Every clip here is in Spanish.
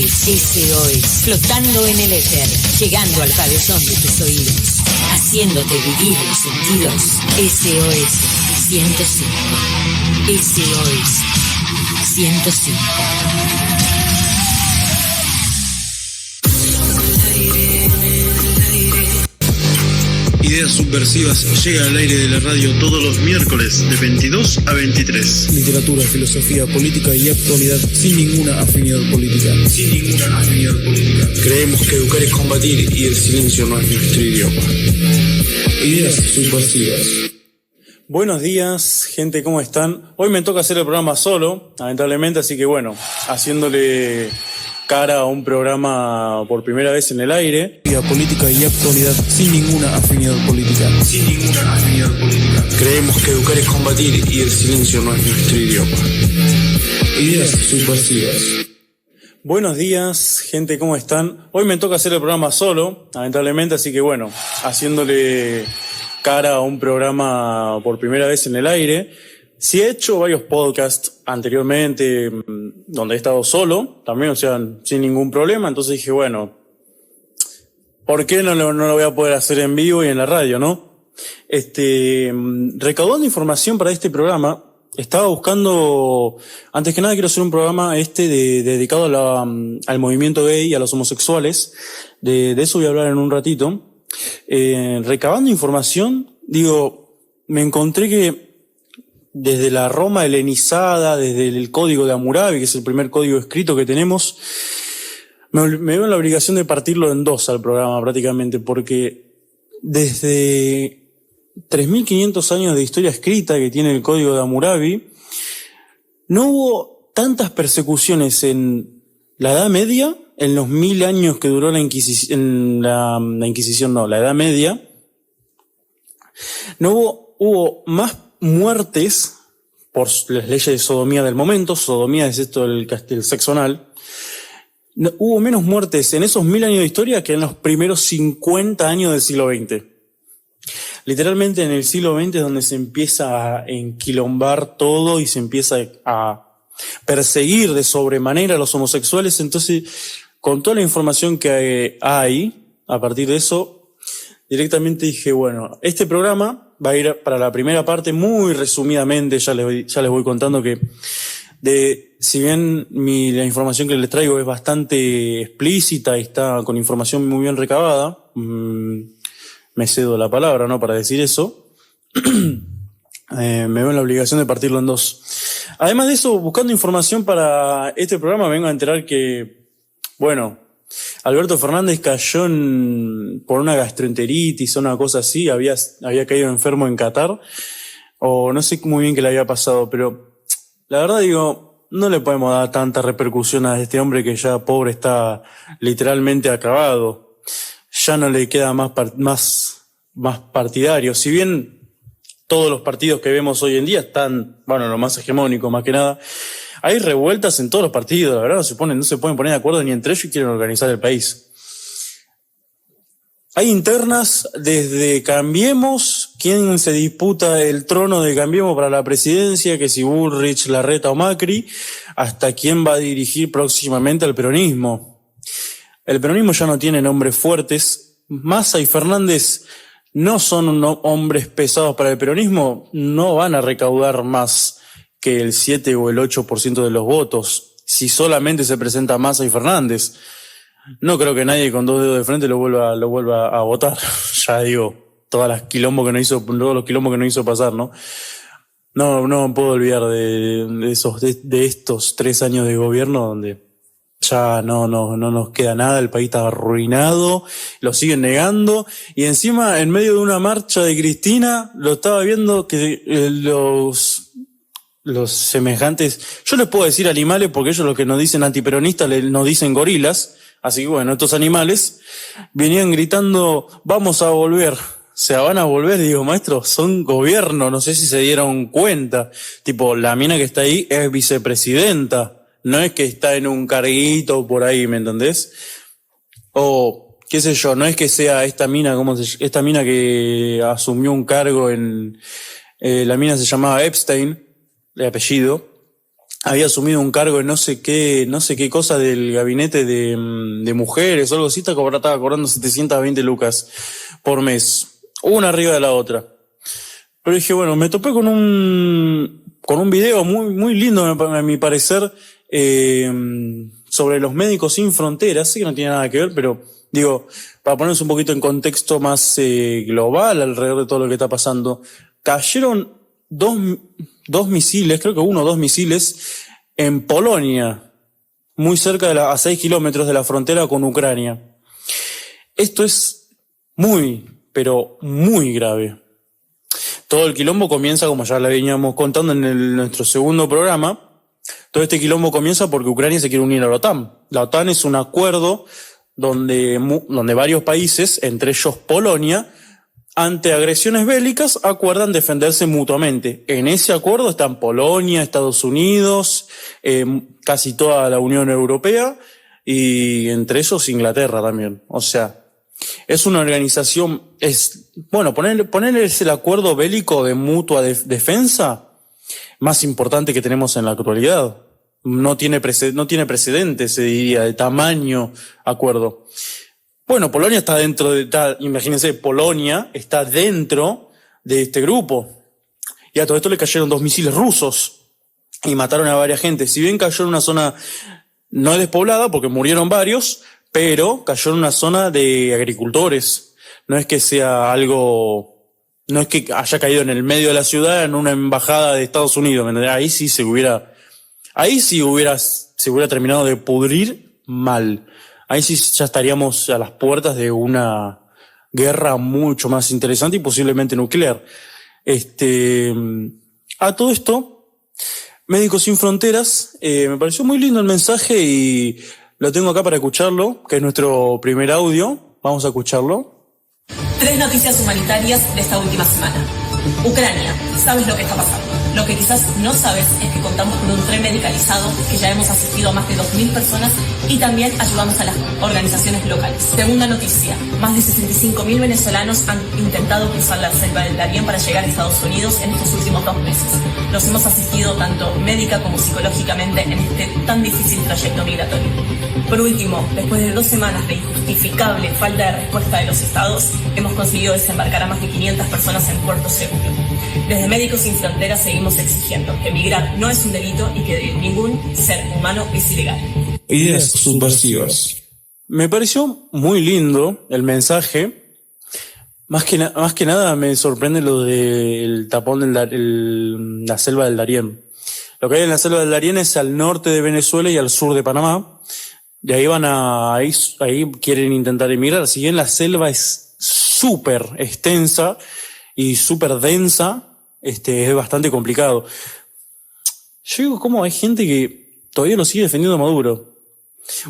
SOS, flotando en el éter, llegando al cabezón de tus oídos, haciéndote vivir los sentidos. SOS 105. SOS 105. Ideas Subversivas llega al aire de la radio todos los miércoles de 22 a 23. Literatura, filosofía, política y actualidad sin ninguna afinidad política. Creemos que educar es combatir y el silencio no es nuestro idioma. Ideas Subversivas. Buenos días, gente, ¿cómo están? Hoy me toca hacer el programa solo, lamentablemente, así que bueno, haciéndole cara a un programa por primera vez en el aire. Política y actualidad sin ninguna afinidad política. Creemos que educar es combatir y el silencio no es nuestro idioma. Ideas Subversivas. Buenos días, gente, ¿cómo están? Hoy me toca hacer el programa solo, lamentablemente, así que bueno, haciéndole cara a un programa por primera vez en el aire. Sí he hecho varios podcasts anteriormente donde he estado solo, también, o sea, sin ningún problema, entonces dije, bueno, ¿por qué no lo voy a poder hacer en vivo y en la radio, no? Recaudando información para este programa, estaba buscando, antes que nada quiero hacer un programa dedicado al movimiento gay y a los homosexuales, de eso voy a hablar en un ratito. Recabando información, me encontré que desde la Roma helenizada, desde el código de Hammurabi, que es el primer código escrito que tenemos, me veo en la obligación de partirlo en dos al programa prácticamente, porque desde 3.500 años de historia escrita que tiene el código de Hammurabi, no hubo tantas persecuciones en la Edad Media, en los 1000 años que duró la Inquisición, la Edad Media, hubo más muertes por las leyes de sodomía del momento. Sodomía es esto el sexo anal. Hubo menos muertes en esos 1000 años de historia que en los primeros 50 años del siglo XX. Literalmente en el siglo XX es donde se empieza a enquilombar todo y se empieza a perseguir de sobremanera a los homosexuales. Entonces, con toda la información que hay, a partir de eso, directamente dije, bueno, este programa va a ir para la primera parte muy resumidamente, ya les voy contando que si bien la información que les traigo es bastante explícita y está con información muy bien recabada, me cedo la palabra, ¿no?, para decir eso, me veo en la obligación de partirlo en dos. Además de eso, buscando información para este programa, me vengo a enterar que, bueno, Alberto Fernández cayó por una gastroenteritis o una cosa así, había caído enfermo en Qatar, o no sé muy bien qué le había pasado, pero la verdad no le podemos dar tanta repercusión a este hombre que ya pobre está literalmente acabado. Ya no le queda más partidario. Si bien todos los partidos que vemos hoy en día están, bueno, lo más hegemónico más que nada, hay revueltas en todos los partidos, la verdad, no se pueden poner de acuerdo ni entre ellos y quieren organizar el país. Hay internas desde Cambiemos, quién se disputa el trono de Cambiemos para la presidencia, que si Bullrich, Larreta o Macri, hasta quién va a dirigir próximamente al peronismo. El peronismo ya no tiene nombres fuertes. Massa y Fernández no son hombres pesados para el peronismo, no van a recaudar más que el 7 o el 8% de los votos, si solamente se presenta Massa y Fernández. No creo que nadie con dos dedos de frente lo vuelva a votar. Ya todos los quilombos que nos hizo pasar, ¿no? No me puedo olvidar de estos 3 años de gobierno donde ya no nos queda nada, el país está arruinado, lo siguen negando, y encima en medio de una marcha de Cristina lo estaba viendo que los semejantes, yo les puedo decir animales porque ellos lo que nos dicen antiperonistas nos dicen gorilas, así que bueno, estos animales venían gritando, vamos a volver, o sea, van a volver, y digo, maestro, son gobierno, no sé si se dieron cuenta, tipo, la mina que está ahí es vicepresidenta, no es que está en un carguito por ahí, ¿me entendés? O, qué sé yo, no es que sea esta mina que asumió un cargo la mina se llamaba Epstein, de apellido, había asumido un cargo en no sé qué cosa del gabinete de mujeres o algo así, estaba cobrando 720 lucas por mes, una arriba de la otra. Pero dije, bueno, me topé con un video muy lindo, a mi parecer, sobre los médicos sin fronteras. Sé que no tiene nada que ver, pero digo, para ponernos un poquito en contexto más global alrededor de todo lo que está pasando, cayeron dos misiles, creo que 1 o 2 misiles, en Polonia, muy cerca a 6 kilómetros de la frontera con Ucrania. Esto es muy, pero muy grave. Todo el quilombo comienza, como ya le veníamos contando en nuestro segundo programa, todo este quilombo comienza porque Ucrania se quiere unir a la OTAN. La OTAN es un acuerdo donde varios países, entre ellos Polonia, ante agresiones bélicas, acuerdan defenderse mutuamente. En ese acuerdo están Polonia, Estados Unidos, casi toda la Unión Europea y entre ellos Inglaterra también. O sea, es una organización, ponerle el acuerdo bélico de mutua defensa más importante que tenemos en la actualidad. No tiene precedente, se diría, de tamaño acuerdo. Bueno, Polonia está imagínense, Polonia está dentro de este grupo. Y a todo esto le cayeron 2 misiles rusos y mataron a varias gente. Si bien cayó en una zona no despoblada, porque murieron varios, pero cayó en una zona de agricultores. No es que sea no es que haya caído en el medio de la ciudad en una embajada de Estados Unidos. Ahí sí se hubiera terminado de pudrir mal. Ahí sí ya estaríamos a las puertas de una guerra mucho más interesante y posiblemente nuclear. A todo esto, Médicos Sin Fronteras, me pareció muy lindo el mensaje y lo tengo acá para escucharlo, que es nuestro primer audio. Vamos a escucharlo. 3 noticias humanitarias de esta última semana. Ucrania, ¿sabes lo que está pasando? Lo que quizás no sabes es que contamos con un tren medicalizado, que ya hemos asistido a más de 2.000 personas y también ayudamos a las organizaciones locales. Segunda noticia, más de 65.000 venezolanos han intentado cruzar la selva del Darién para llegar a Estados Unidos en estos últimos 2 meses. Los hemos asistido tanto médica como psicológicamente en este tan difícil trayecto migratorio. Por último, después de 2 semanas de injustificable falta de respuesta de los estados, hemos conseguido desembarcar a más de 500 personas en puerto seguro. Desde Médicos Sin Fronteras seguimos exigiendo que migrar no es un delito y que ningún ser humano es ilegal. Ideas subversivas. Me pareció muy lindo el mensaje. Más que nada me sorprende lo del tapón la selva del Darién. Lo que hay en la selva del Darién es al norte de Venezuela y al sur de Panamá. De ahí ahí quieren intentar emigrar. Si bien la selva es súper extensa y súper densa, es bastante complicado. Yo digo, ¿cómo hay gente que todavía lo sigue defendiendo a Maduro?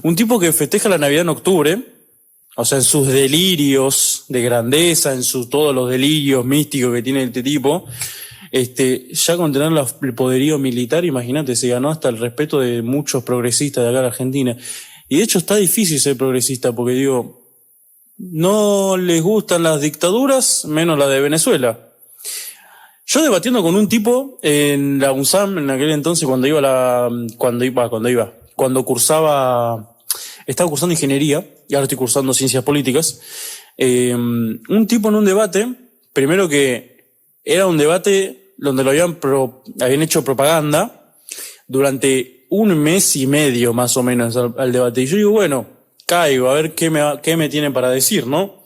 Un tipo que festeja la Navidad en octubre, o sea, en sus delirios de grandeza, todos los delirios místicos que tiene este tipo, ya con tener el poderío militar, imagínate, se ganó hasta el respeto de muchos progresistas de acá en Argentina. Y de hecho está difícil ser progresista, porque digo, no les gustan las dictaduras, menos la de Venezuela. Yo debatiendo con un tipo en la UNSAM, en aquel entonces estaba cursando ingeniería y ahora estoy cursando ciencias políticas. Un tipo en un debate, primero que era un debate donde habían hecho propaganda durante 1 mes y medio más o menos al debate. Y yo digo, bueno, caigo, a ver qué me tienen para decir, ¿no?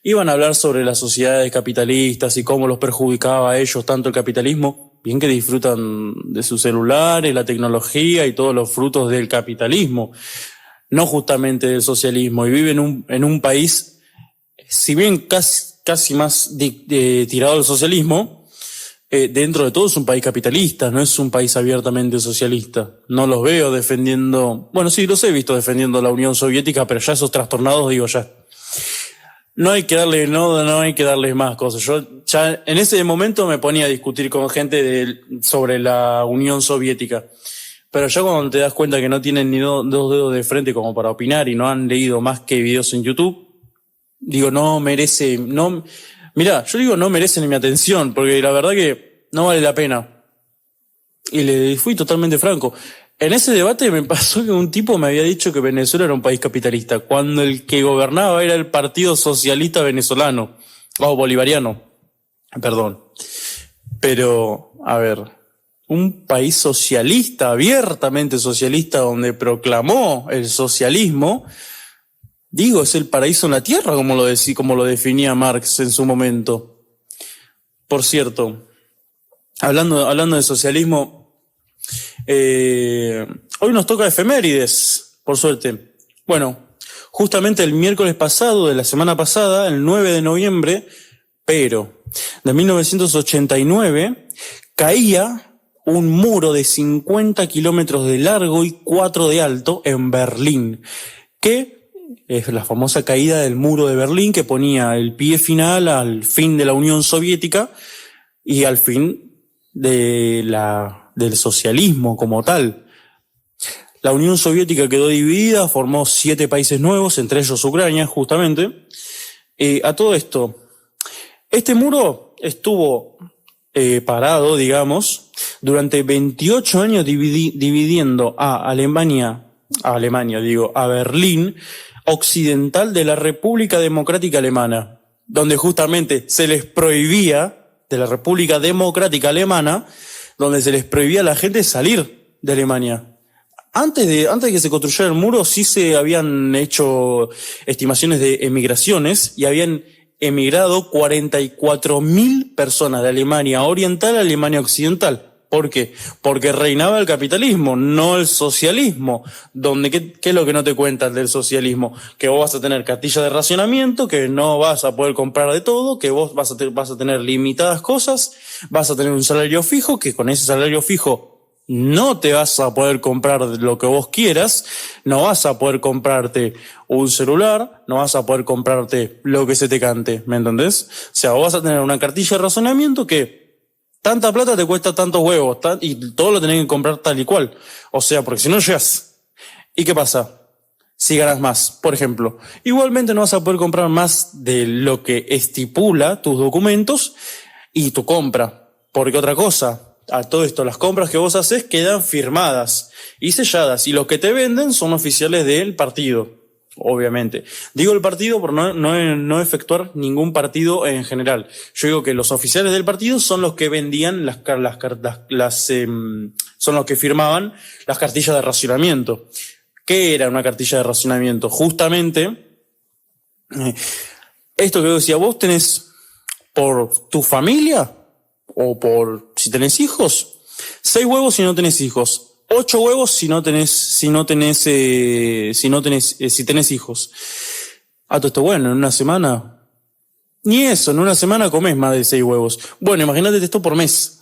Iban a hablar sobre las sociedades capitalistas y cómo los perjudicaba a ellos tanto el capitalismo, bien que disfrutan de sus celulares, la tecnología y todos los frutos del capitalismo, no justamente del socialismo, y viven en un país, si bien casi más tirado al socialismo, dentro de todo es un país capitalista, no es un país abiertamente socialista. No los veo defendiendo, bueno, sí, los he visto defendiendo la Unión Soviética, pero ya esos trastornados, digo, ya. No hay que darles más cosas. Yo ya en ese momento me ponía a discutir con gente sobre la Unión Soviética. Pero ya cuando te das cuenta que no tienen ni 2 dedos de frente como para opinar y no han leído más que videos en YouTube, digo, no merece ni mi atención, porque la verdad que no vale la pena. Y le fui totalmente franco. En ese debate me pasó que un tipo me había dicho que Venezuela era un país capitalista, cuando el que gobernaba era el Partido Socialista Venezolano, o bolivariano, perdón. Pero, a ver, un país socialista, abiertamente socialista, donde proclamó el socialismo, digo, es el paraíso en la tierra, como lo definía Marx en su momento. Por cierto, hablando de socialismo, hoy nos toca efemérides, por suerte. Bueno, justamente el miércoles pasado, de la semana pasada, el 9 de noviembre, pero de 1989, caía un muro de 50 kilómetros de largo y 4 de alto en Berlín, que es la famosa caída del muro de Berlín, que ponía el pie final al fin de la Unión Soviética y al fin del socialismo como tal. La Unión Soviética quedó dividida, formó 7 países nuevos, entre ellos Ucrania, justamente. A todo esto, este muro estuvo parado, digamos, durante 28 años dividiendo a Berlín occidental de la República Democrática Alemana, donde justamente se les prohibía, de la República Democrática Alemana, donde se les prohibía a la gente salir de Alemania. Antes de que se construyera el muro, sí se habían hecho estimaciones de emigraciones y habían emigrado 44.000 personas de Alemania Oriental a Alemania Occidental. ¿Por qué? Porque reinaba el capitalismo, no el socialismo. ¿Qué es lo que no te cuentan del socialismo? Que vos vas a tener cartilla de racionamiento, que no vas a poder comprar de todo, que vos vas a tener limitadas cosas, vas a tener un salario fijo, que con ese salario fijo no te vas a poder comprar lo que vos quieras, no vas a poder comprarte un celular, no vas a poder comprarte lo que se te cante, ¿me entendés? O sea, vos vas a tener una cartilla de razonamiento que tanta plata te cuesta tantos huevos, y todo lo tenés que comprar tal y cual. O sea, porque si no llegas. ¿Y qué pasa? Si ganas más, por ejemplo. Igualmente no vas a poder comprar más de lo que estipula tus documentos y tu compra. Porque otra cosa, a todo esto, las compras que vos haces quedan firmadas y selladas. Y los que te venden son oficiales del partido. Obviamente. Digo el partido por no efectuar ningún partido en general. Yo digo que los oficiales del partido son los que vendían son los que firmaban las cartillas de racionamiento. ¿Qué era una cartilla de racionamiento? Justamente, esto que yo decía, vos tenés por tu familia o por si tenés hijos, 6 huevos si no tenés hijos. 8 huevos si tenés hijos. A todo esto, bueno, en una semana, ni eso, en una semana comés más de 6 huevos. Bueno, imagínate esto por mes.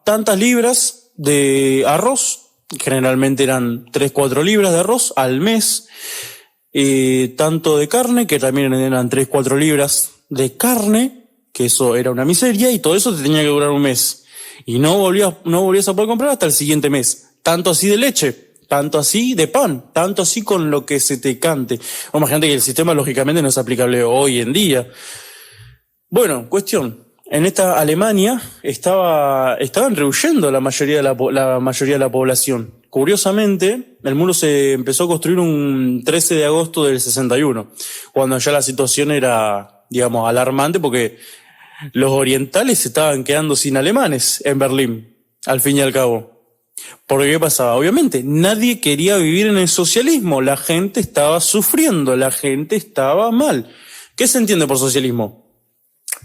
Tantas libras de arroz, generalmente eran 3-4 libras de arroz al mes. Tanto de carne, que también eran 3-4 libras de carne, que eso era una miseria, y todo eso te tenía que durar un mes. Y no volvías a poder comprar hasta el siguiente mes. Tanto así de leche, tanto así de pan, tanto así con lo que se te cante. Imagínate que el sistema lógicamente no es aplicable hoy en día. Bueno, cuestión. En esta Alemania estaban rehuyendo la mayoría de la población. Curiosamente, el muro se empezó a construir un 13 de agosto del 61, cuando ya la situación era, digamos, alarmante, porque los orientales se estaban quedando sin alemanes en Berlín, al fin y al cabo. Porque ¿qué pasaba? Obviamente, nadie quería vivir en el socialismo. La gente estaba sufriendo, la gente estaba mal. ¿Qué se entiende por socialismo?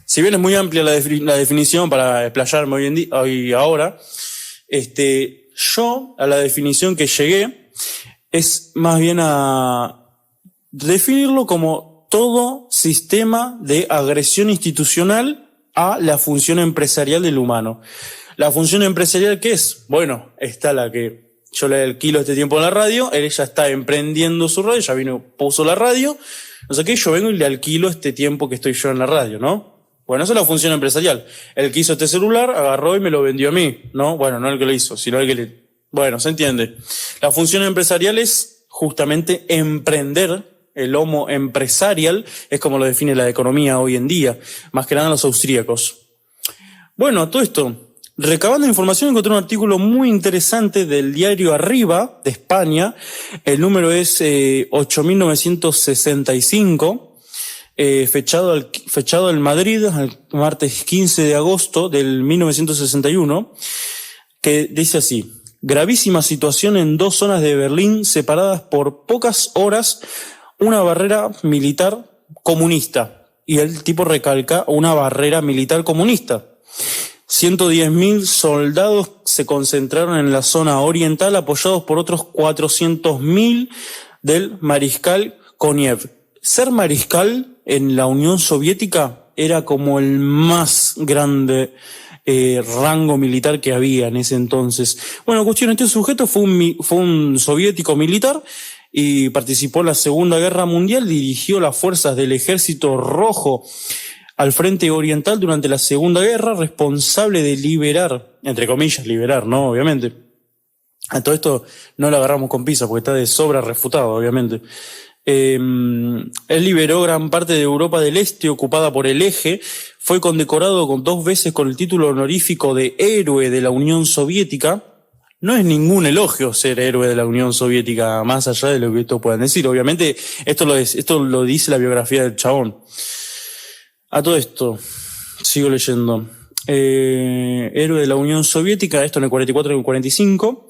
Si bien es muy amplia la definición para explayarme ahora, yo a la definición que llegué es más bien a definirlo como todo sistema de agresión institucional a la función empresarial del humano. ¿La función empresarial qué es? Bueno, está la que yo le alquilo este tiempo en la radio, él ya está emprendiendo su radio, ya vino, puso la radio, no sé qué, yo vengo y le alquilo este tiempo que estoy yo en la radio, ¿no? Bueno, esa es la función empresarial. El que hizo este celular, agarró y me lo vendió a mí, ¿no? Bueno, no el que lo hizo, sino el que Bueno, se entiende. La función empresarial es justamente emprender. El homo empresarial es como lo define la economía hoy en día, más que nada los austríacos. Bueno, todo esto, Recabando información encontré un artículo muy interesante del diario Arriba de España. El número es 8.965, fechado en Madrid el martes 15 de agosto del 1961, que dice así: gravísima situación en 2 zonas de Berlín separadas por pocas horas una barrera militar comunista. Y el tipo recalca una barrera militar comunista. 110.000 soldados se concentraron en la zona oriental, apoyados por otros 400.000 del mariscal Konev. Ser mariscal en la Unión Soviética era como el más grande rango militar que había en ese entonces. Bueno, cuestión, este sujeto fue un soviético militar y participó en la Segunda Guerra Mundial, dirigió las fuerzas del Ejército Rojo al frente oriental durante la Segunda Guerra, responsable de liberar, entre comillas, liberar, ¿no? Obviamente. A todo esto no lo agarramos con pinzas porque está de sobra refutado, obviamente. Él liberó gran parte de Europa del Este ocupada por el Eje, fue condecorado 2 veces con el título honorífico de Héroe de la Unión Soviética. No es ningún elogio ser héroe de la Unión Soviética, más allá de lo que estos puedan decir. Obviamente, esto lo dice la biografía del chabón. A todo esto, sigo leyendo. Héroe de la Unión Soviética, esto en el 44 y el 45.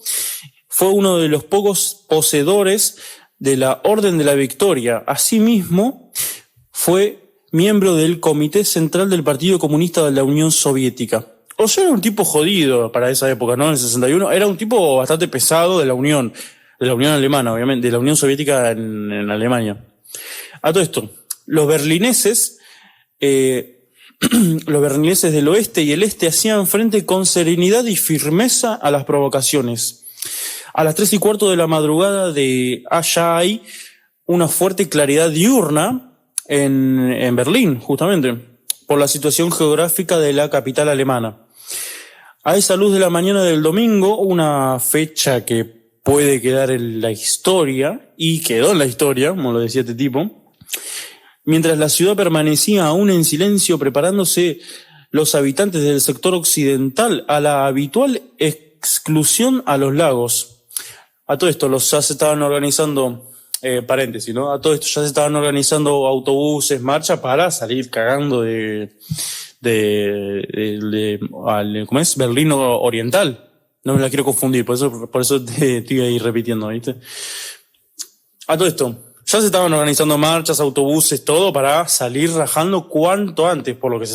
Fue uno de los pocos poseedores de la Orden de la Victoria. Asimismo, fue miembro del Comité Central del Partido Comunista de la Unión Soviética. O sea, era un tipo jodido para esa época, ¿no? En el 61. Era un tipo bastante pesado de la Unión Alemana, obviamente, de la Unión Soviética en Alemania. A todo esto, los berlineses del oeste y el este hacían frente con serenidad y firmeza a las provocaciones. A las 3:15 de la madrugada de allá hay una fuerte claridad diurna en Berlín, justamente, por la situación geográfica de la capital alemana. A esa luz de la mañana del domingo, una fecha que puede quedar en la historia, y quedó en la historia, como lo decía este tipo, mientras la ciudad permanecía aún en silencio, preparándose los habitantes del sector occidental a la habitual exclusión a los lagos. A todo esto, ya se estaban organizando, paréntesis, ¿no? A todo esto ya se estaban organizando autobuses, marcha para salir cagando ¿cómo es? Berlín Oriental. No me la quiero confundir, por eso te estoy ahí repitiendo, ¿viste? A todo esto, ya se estaban organizando marchas, autobuses, todo para salir rajando cuanto antes por lo que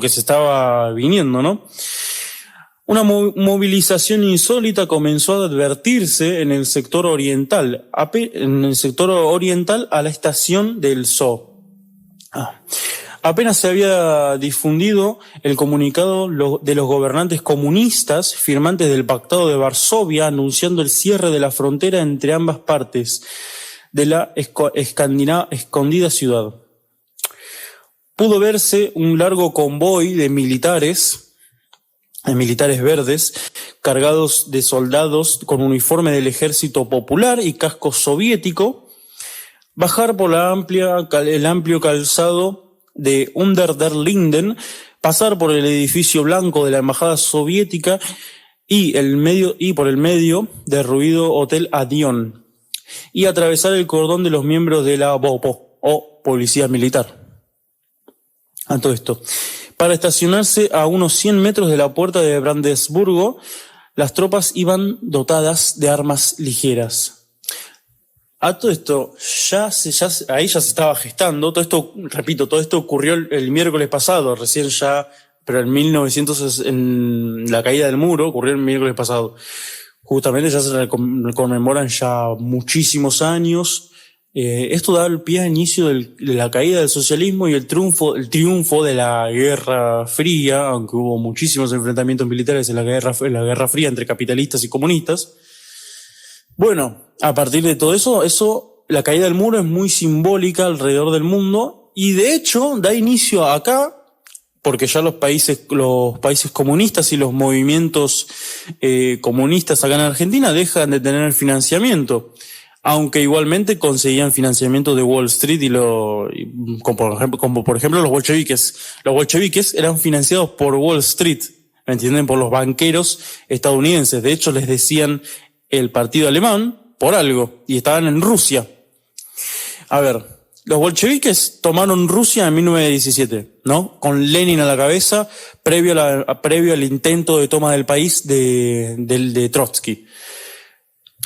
se estaba viniendo, ¿no? Una movilización insólita comenzó a advertirse en el sector oriental, a la estación del Zoo. Apenas se había difundido el comunicado de los gobernantes comunistas firmantes del Pactado de Varsovia anunciando el cierre de la frontera entre ambas partes de la escondida ciudad. Pudo verse un largo convoy de militares verdes, cargados de soldados con uniforme del Ejército Popular y casco soviético, bajar por el amplio calzado de Unter den Linden, pasar por el edificio blanco de la Embajada Soviética y por el medio derruido Hotel Adión, y atravesar el cordón de los miembros de la BOPO, o Policía Militar. A todo esto, para estacionarse a unos 100 metros de la puerta de Brandenburgo, las tropas iban dotadas de armas ligeras. A todo esto, ahí ya se estaba gestando, todo esto ocurrió el miércoles pasado, pero en la caída del muro ocurrió el miércoles pasado. Justamente ya se conmemoran ya muchísimos años. Esto da el pie a inicio de la caída del socialismo y el triunfo de la Guerra Fría, aunque hubo muchísimos enfrentamientos militares en la Guerra Fría entre capitalistas y comunistas. Bueno, a partir de todo eso, la caída del muro es muy simbólica alrededor del mundo y de hecho da inicio acá, porque ya los países comunistas y los movimientos comunistas acá en Argentina dejan de tener financiamiento, aunque igualmente conseguían financiamiento de Wall Street como por ejemplo los bolcheviques. Los bolcheviques eran financiados por Wall Street, ¿me entienden? Por los banqueros estadounidenses. De hecho, les decían el partido alemán por algo, y estaban en Rusia. A ver, los bolcheviques tomaron Rusia en 1917, ¿no? Con Lenin a la cabeza, previo al intento de toma del país de Trotsky.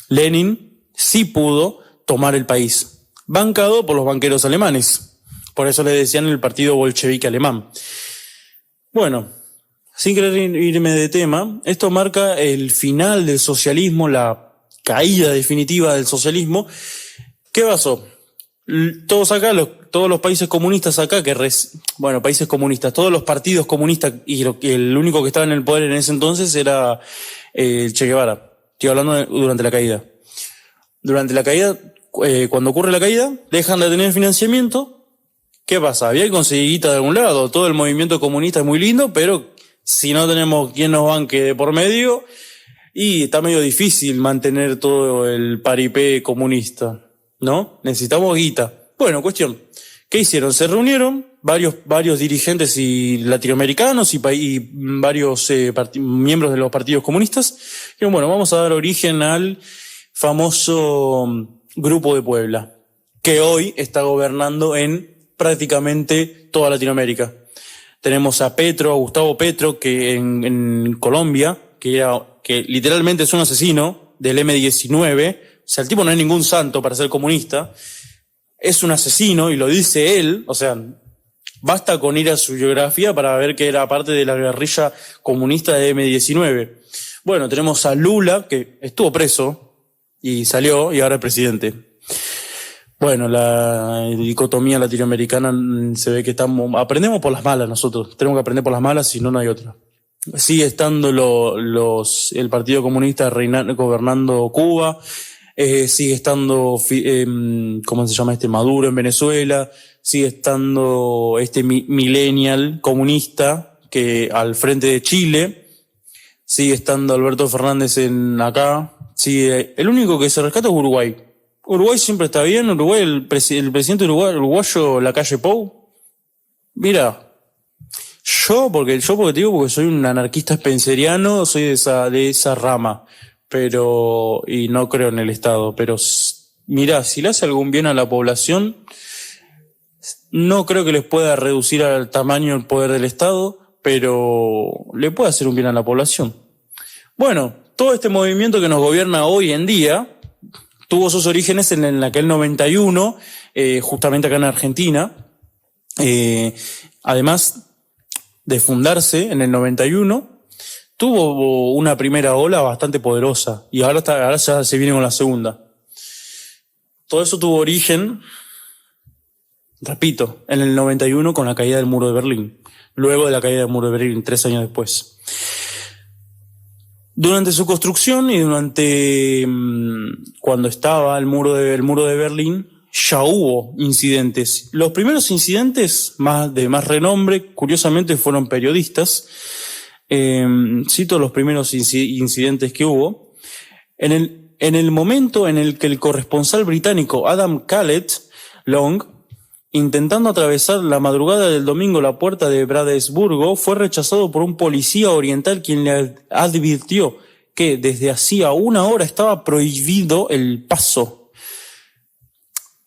Lenin sí pudo tomar el país, bancado por los banqueros alemanes. Por eso le decían el partido bolchevique alemán. Bueno, sin querer irme de tema, esto marca el final del socialismo, la caída definitiva del socialismo. ¿Qué pasó? Todos acá, todos los países comunistas acá, países comunistas, todos los partidos comunistas, y el único que estaba en el poder en ese entonces era Che Guevara. Estoy hablando durante la caída. Durante la caída, cuando ocurre la caída, dejan de tener financiamiento. ¿Qué pasa? Había que conseguir guita de algún lado. Todo el movimiento comunista es muy lindo, pero si no tenemos quien nos banque de por medio, y está medio difícil mantener todo el paripé comunista, ¿no? Necesitamos guita. Bueno, cuestión. ¿Qué hicieron? Se reunieron varios dirigentes latinoamericanos y varios miembros de los partidos comunistas. Y bueno, vamos a dar origen al famoso Grupo de Puebla, que hoy está gobernando en prácticamente toda Latinoamérica. Tenemos a Gustavo Petro, que en Colombia, que literalmente es un asesino del M-19. O sea, el tipo no es ningún santo para ser comunista. Es un asesino, y lo dice él. O sea, basta con ir a su biografía para ver que era parte de la guerrilla comunista de M-19. Bueno, tenemos a Lula, que estuvo preso y salió, y ahora es presidente. Bueno, la dicotomía latinoamericana se ve que aprendemos por las malas nosotros. Tenemos que aprender por las malas, si no, no hay otra. Sigue estando el Partido Comunista gobernando Cuba. Sigue estando, ¿cómo se llama Maduro en Venezuela? Sigue estando millennial comunista que al frente de Chile. Sigue estando Alberto Fernández acá. El único que se rescata es Uruguay. Uruguay siempre está bien. Uruguay, el presidente uruguayo, Lacalle Pou. Mira, yo porque te digo, porque soy un anarquista spenceriano, soy de esa rama. Y no creo en el Estado, pero mirá, si le hace algún bien a la población, no creo que les pueda reducir al tamaño el poder del Estado, pero le puede hacer un bien a la población. Bueno, todo este movimiento que nos gobierna hoy en día tuvo sus orígenes en aquel 91, justamente acá en Argentina. Además de fundarse en el 91, tuvo una primera ola bastante poderosa, y ahora ya se viene con la segunda. Todo eso tuvo origen, repito, en el 91 con la caída del muro de Berlín. Luego de la caída del muro de Berlín, 3 años después. Durante su construcción y cuando estaba el muro de Berlín, ya hubo incidentes. Los primeros incidentes de más renombre, curiosamente, fueron periodistas. Cito los primeros incidentes que hubo. En el momento en el que el corresponsal británico Adam Calet Long, intentando atravesar la madrugada del domingo la puerta de Bradesburgo, fue rechazado por un policía oriental, quien le advirtió que desde hacía 1 hora estaba prohibido el paso.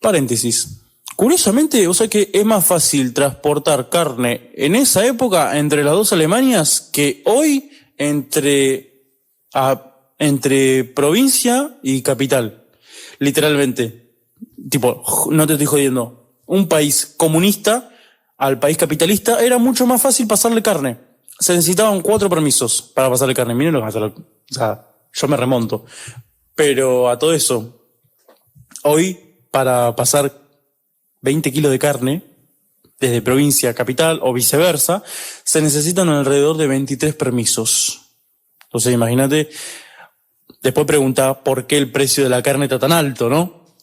Paréntesis. Curiosamente, o sea que es más fácil transportar carne en esa época entre las dos Alemanias que hoy entre provincia y capital. Literalmente. Tipo, no te estoy jodiendo. Un país comunista al país capitalista era mucho más fácil pasarle carne. Se necesitaban 4 permisos para pasarle carne. Miren lo que o sea, yo me remonto. Pero a todo eso, hoy para pasar 20 kilos de carne desde provincia a capital o viceversa, se necesitan alrededor de 23 permisos. Entonces imagínate, después pregunta por qué el precio de la carne está tan alto, ¿no?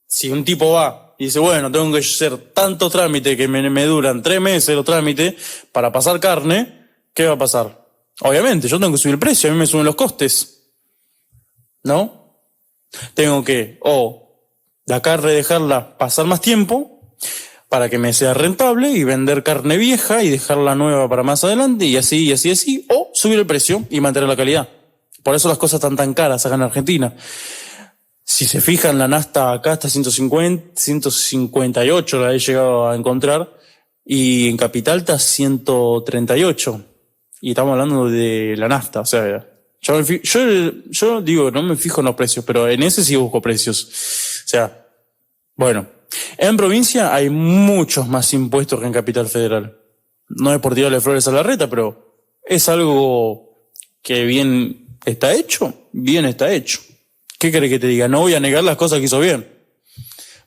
Si un tipo va y dice, bueno, tengo que hacer tantos trámites que me duran 3 meses los trámites para pasar carne, ¿qué va a pasar? Obviamente, yo tengo que subir el precio, a mí me suben los costes, ¿no? Tengo que, la carne dejarla pasar más tiempo, para que me sea rentable y vender carne vieja y dejar la nueva para más adelante y así, o subir el precio y mantener la calidad. Por eso las cosas están tan caras acá en Argentina. Si se fijan, la nafta acá está 158, la he llegado a encontrar, y en Capital está 138. Y estamos hablando de la nafta, o sea, yo digo, no me fijo en los precios, pero en ese sí busco precios. O sea, bueno, en provincia hay muchos más impuestos que en Capital Federal. No es por tirarle flores a la reta, pero es algo que bien está hecho. ¿Qué querés que te diga? No voy a negar las cosas que hizo bien.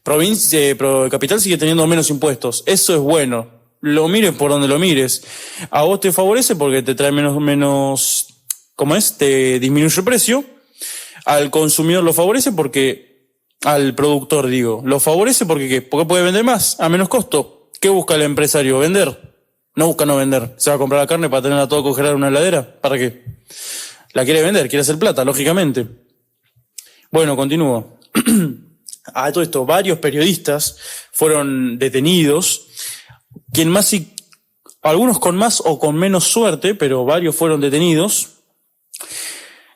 Capital sigue teniendo menos impuestos. Eso es bueno. Lo mires por donde lo mires. A vos te favorece porque te trae menos, ¿cómo es? Te disminuye el precio. Al consumidor lo favorece porque, al productor digo, lo favorece porque ¿qué? Porque puede vender más, a menos costo. ¿Qué busca el empresario? Vender. No busca no vender. ¿Se va a comprar la carne para tenerla todo congelada en una heladera? ¿Para qué? La quiere vender, quiere hacer plata, lógicamente. Bueno, continúo. A todo esto, varios periodistas fueron detenidos, algunos con más o con menos suerte, pero varios fueron detenidos.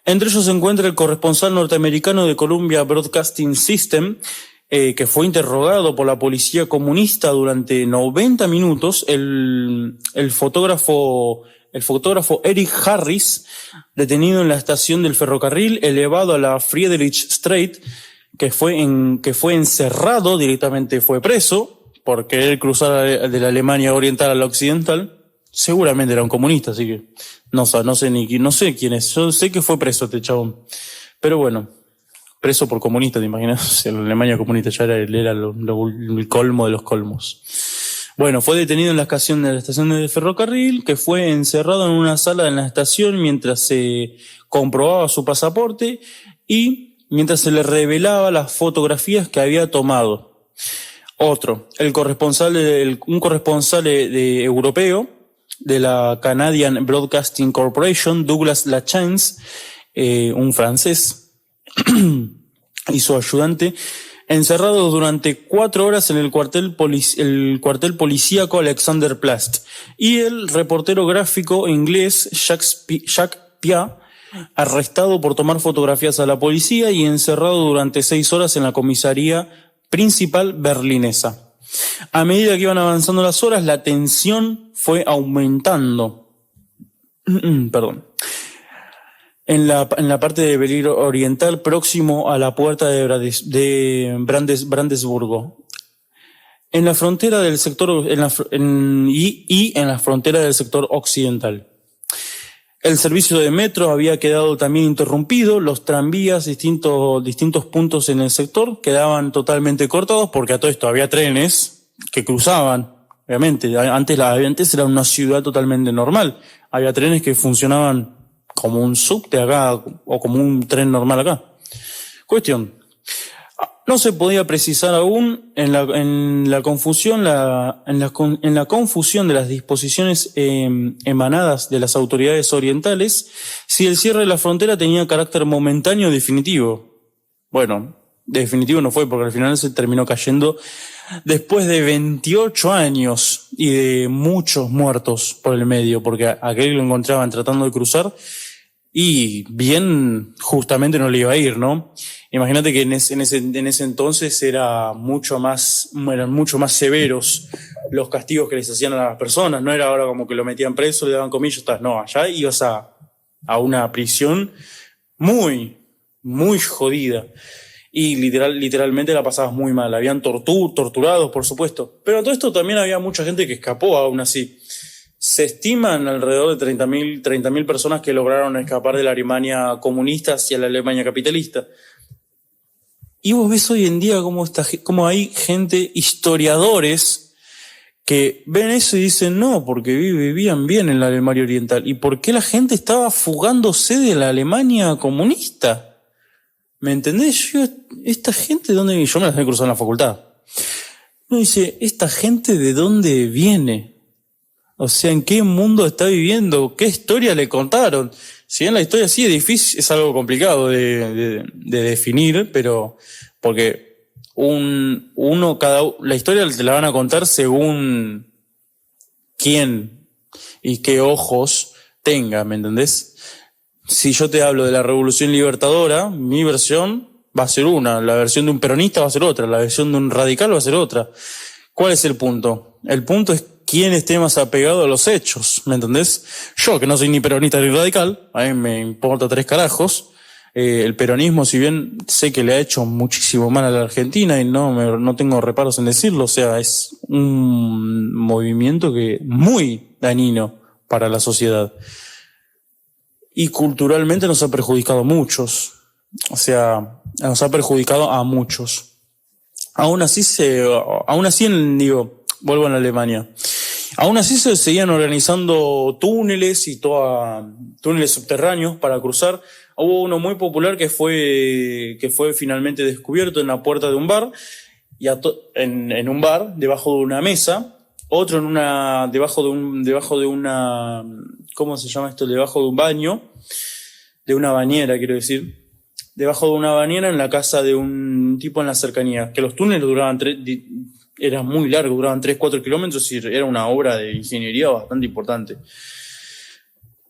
Entre ellos se encuentra el corresponsal norteamericano de Columbia Broadcasting System, que fue interrogado por la policía comunista durante 90 minutos, el fotógrafo Eric Harris, detenido en la estación del ferrocarril elevado a la Friedrich Street, que fue encerrado, directamente fue preso por querer cruzar de la Alemania oriental a la occidental. Seguramente era un comunista, así que no sé quién es. Yo sé que fue preso este chabón. Pero bueno, preso por comunista, ¿te imaginas? O sea, la Alemania comunista ya era el colmo de los colmos. Bueno, fue detenido en la estación del ferrocarril, que fue encerrado en una sala en la estación mientras se comprobaba su pasaporte y mientras se le revelaba las fotografías que había tomado. Un corresponsal europeo de la Canadian Broadcasting Corporation, Douglas Lachance, un francés, y su ayudante, encerrados durante 4 horas en el cuartel policíaco Alexanderplatz, y el reportero gráfico inglés Jacques Pia, arrestado por tomar fotografías a la policía y encerrado durante 6 horas en la comisaría principal berlinesa. A medida que iban avanzando las horas, la tensión fue aumentando. Perdón. En la parte de Berlín Oriental, próximo a la puerta de Brandenburgo. En la frontera del sector, en la frontera del sector occidental. El servicio de metro había quedado también interrumpido, los tranvías, distintos puntos en el sector quedaban totalmente cortados porque a todo esto había trenes que cruzaban. Obviamente, antes era una ciudad totalmente normal. Había trenes que funcionaban como un subte acá o como un tren normal acá. Cuestión. No se podía precisar aún en la confusión de las disposiciones emanadas de las autoridades orientales si el cierre de la frontera tenía carácter momentáneo o definitivo. Bueno, definitivo no fue porque al final se terminó cayendo después de 28 años y de muchos muertos por el medio, porque aquel lo encontraban tratando de cruzar y bien justamente no le iba a ir, ¿no? Imagínate que en ese entonces eran mucho más severos los castigos que les hacían a las personas. No era ahora como que lo metían preso, le daban comillas, no, allá ibas a una prisión muy, muy jodida. Y literalmente la pasabas muy mal. Habían torturados, por supuesto. Pero a todo esto también había mucha gente que escapó aún así. Se estiman alrededor de 30.000 personas que lograron escapar de la Alemania comunista hacia la Alemania capitalista. Y vos ves hoy en día cómo hay gente, historiadores, que ven eso y dicen, no, porque vivían bien en la Alemania Oriental. ¿Y por qué la gente estaba fugándose de la Alemania comunista? ¿Me entendés? Esta gente, ¿de dónde viene? Yo me las he cruzado en la facultad. Uno dice, ¿esta gente de dónde viene? O sea, ¿en qué mundo está viviendo? ¿Qué historia le contaron? Si bien la historia sí es difícil, es algo complicado de definir, pero porque la historia te la van a contar según quién y qué ojos tenga, ¿me entendés? Si yo te hablo de la Revolución Libertadora, mi versión va a ser una, la versión de un peronista va a ser otra, la versión de un radical va a ser otra. ¿Cuál es el punto? El punto es quién esté más apegado a los hechos, ¿me entendés? Yo, que no soy ni peronista ni radical, a mí me importa 3 carajos, el peronismo, si bien sé que le ha hecho muchísimo mal a la Argentina y no tengo reparos en decirlo, o sea, es un movimiento que muy dañino para la sociedad. Y culturalmente nos ha perjudicado a muchos, o sea, nos ha perjudicado a muchos. Aún así, vuelvo a la Alemania. Aún así se seguían organizando túneles y túneles subterráneos para cruzar. Hubo uno muy popular que fue finalmente descubierto en la puerta de un bar, y en un bar, debajo de una mesa, otro debajo de una, ¿cómo se llama esto? Debajo de un baño, de una bañera, quiero decir. Debajo de una bañera en la casa de un tipo en la cercanía, que los túneles eran muy largos, duraban 3-4 kilómetros y era una obra de ingeniería bastante importante.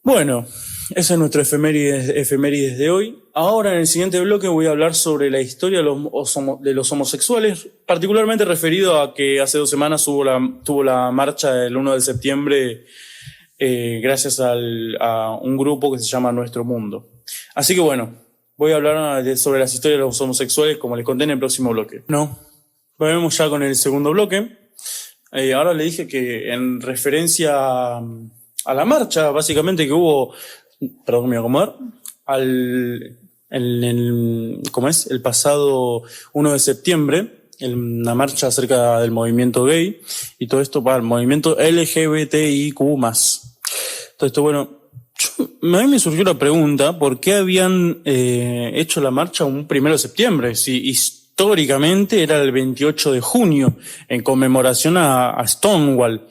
Bueno, ese es nuestro efemérides de hoy. Ahora en el siguiente bloque voy a hablar sobre la historia de los homosexuales, particularmente referido a que hace 2 semanas tuvo la marcha el 1 de septiembre gracias a un grupo que se llama Nuestro Mundo. Así que bueno, voy a hablar sobre las historias de los homosexuales como les conté en el próximo bloque. Volvemos ya con el segundo bloque. Ahora le dije que en referencia a la marcha, básicamente que hubo, perdón, me voy a acomodar, el pasado 1 de septiembre, una marcha acerca del movimiento gay y todo esto para el movimiento LGBTIQ+. Todo esto, bueno, a mí me surgió la pregunta, ¿por qué habían hecho la marcha un 1 de septiembre? Si históricamente era el 28 de junio, en conmemoración a Stonewall.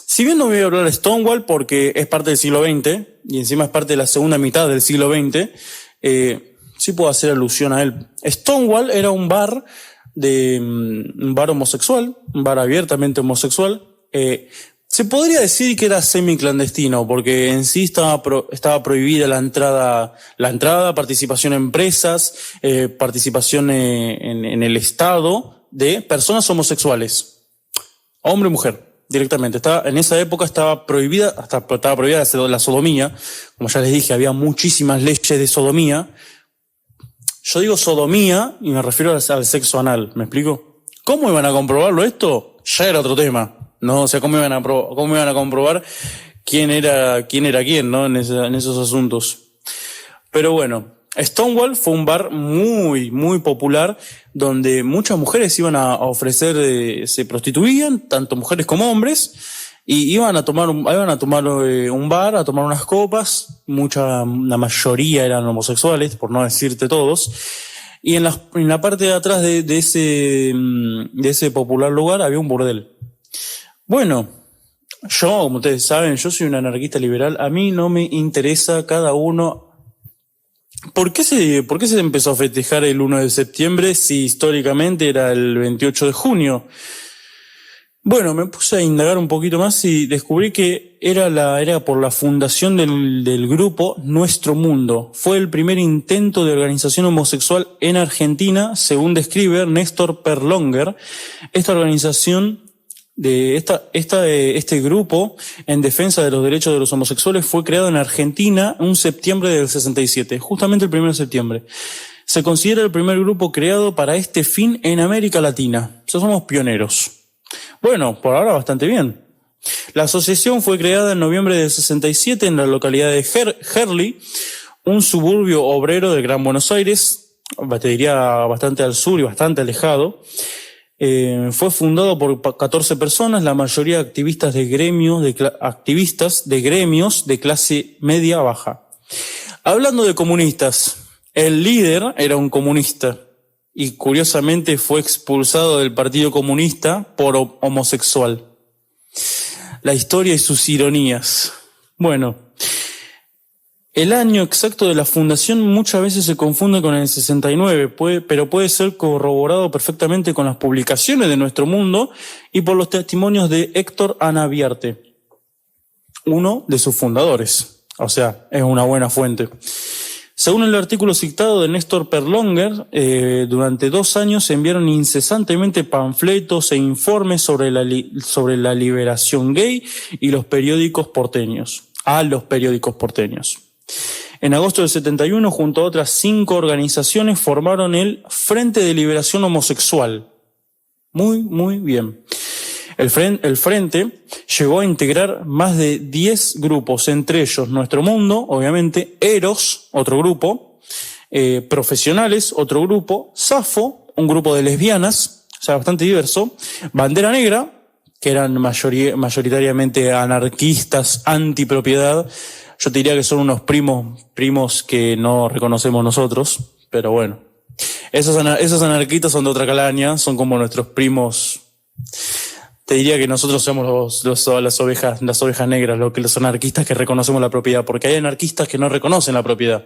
Si bien no voy a hablar de Stonewall porque es parte del siglo XX, y encima es parte de la segunda mitad del siglo XX, sí puedo hacer alusión a él. Stonewall era un bar homosexual, un bar abiertamente homosexual. Se podría decir que era semiclandestino, porque en sí estaba prohibida la entrada, participación en empresas, participación en el Estado de personas homosexuales, hombre o mujer, directamente. En esa época estaba prohibida la sodomía. Como ya les dije, había muchísimas leyes de sodomía. Yo digo sodomía y me refiero al sexo anal, ¿me explico? ¿Cómo iban a comprobarlo esto? Ya era otro tema. No, o sea, ¿cómo iban a comprobar quién era quién, ¿no? En esos asuntos. Pero bueno, Stonewall fue un bar muy, muy popular donde muchas mujeres iban a ofrecer, se prostituían, tanto mujeres como hombres, y iban a tomar un bar, a tomar unas copas. La mayoría eran homosexuales, por no decirte todos. Y en la parte de atrás de ese popular lugar había un burdel. Bueno, yo, como ustedes saben, yo soy un anarquista liberal. A mí no me interesa cada uno. ¿Por qué se empezó a festejar el 1 de septiembre si históricamente era el 28 de junio? Bueno, me puse a indagar un poquito más y descubrí que era por la fundación del grupo Nuestro Mundo. Fue el primer intento de organización homosexual en Argentina, según describe Néstor Perlonger. Esta organización este grupo en defensa de los derechos de los homosexuales fue creado en Argentina un septiembre del 67, justamente el 1 de septiembre. Se considera el primer grupo creado para este fin en América Latina. Somos pioneros. Bueno, por ahora bastante bien. La asociación fue creada en noviembre del 67 en la localidad de Herli, un suburbio obrero del Gran Buenos Aires, te diría bastante al sur y bastante alejado. Fue fundado por 14 personas, la mayoría activistas de gremios de clase media baja. Hablando de comunistas, el líder era un comunista y curiosamente fue expulsado del Partido Comunista por homosexual. La historia y sus ironías. Bueno, El año exacto de la fundación muchas veces se confunde con el 69, pero puede ser corroborado perfectamente con las publicaciones de Nuestro Mundo y por los testimonios de Héctor Anaviarte, uno de sus fundadores. O sea, es una buena fuente. Según el artículo citado de Néstor Perlonger, durante 2 años se enviaron incesantemente panfletos e informes sobre la liberación gay y los periódicos porteños, a los periódicos porteños. En agosto del 71, junto a otras 5 organizaciones, formaron el Frente de Liberación Homosexual. Muy, muy bien. El Frente llegó a integrar más de 10 grupos, entre ellos Nuestro Mundo, obviamente, Eros, otro grupo, Profesionales, otro grupo, Safo, un grupo de lesbianas, o sea, bastante diverso, Bandera Negra, que eran mayoritariamente anarquistas, antipropiedad. Yo te diría que son unos primos que no reconocemos nosotros, pero bueno. Esos anarquistas son de otra calaña, son como nuestros primos. Te diría que nosotros somos las ovejas negras, los anarquistas que reconocemos la propiedad, porque hay anarquistas que no reconocen la propiedad.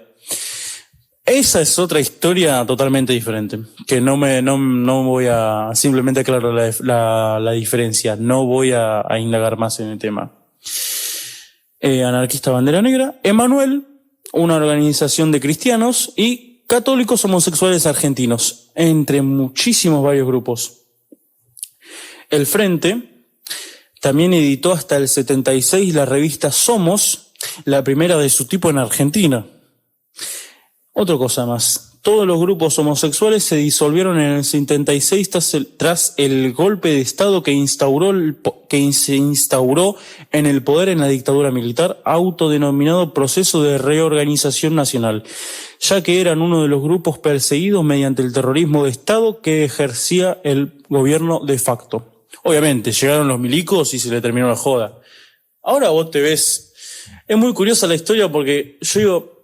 Esa es otra historia totalmente diferente, que no voy a simplemente aclarar la diferencia, no voy a indagar más en el tema. Anarquista Bandera Negra, Emanuel, una organización de cristianos y católicos homosexuales argentinos, entre varios grupos. El Frente también editó hasta el 76 la revista Somos, la primera de su tipo en Argentina. Otra cosa más. Todos los grupos homosexuales se disolvieron en el 76 tras el golpe de Estado que se instauró en el poder en la dictadura militar, autodenominado Proceso de Reorganización Nacional, ya que eran uno de los grupos perseguidos mediante el terrorismo de Estado que ejercía el gobierno de facto. Obviamente, llegaron los milicos y se le terminó la joda. Ahora vos te ves. Es muy curiosa la historia porque yo digo,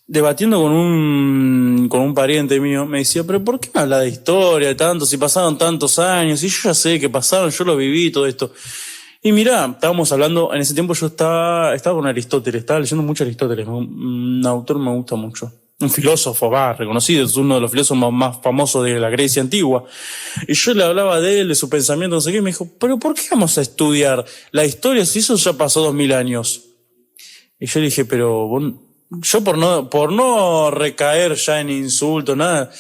debatiendo con un pariente mío, me decía, pero ¿por qué me habla de historia de tanto? Si pasaron tantos años, y yo ya sé que pasaron, yo lo viví, todo esto. Y mirá, estábamos hablando, en ese tiempo yo estaba con Aristóteles, estaba leyendo mucho Aristóteles, un autor me gusta mucho. Un filósofo, reconocido, es uno de los filósofos más famosos de la Grecia antigua. Y yo le hablaba de él, de su pensamiento, no sé qué, y me dijo, pero ¿por qué vamos a estudiar la historia si eso ya pasó 2000 años? Y yo le dije, pero yo por no recaer ya en insultos, nada,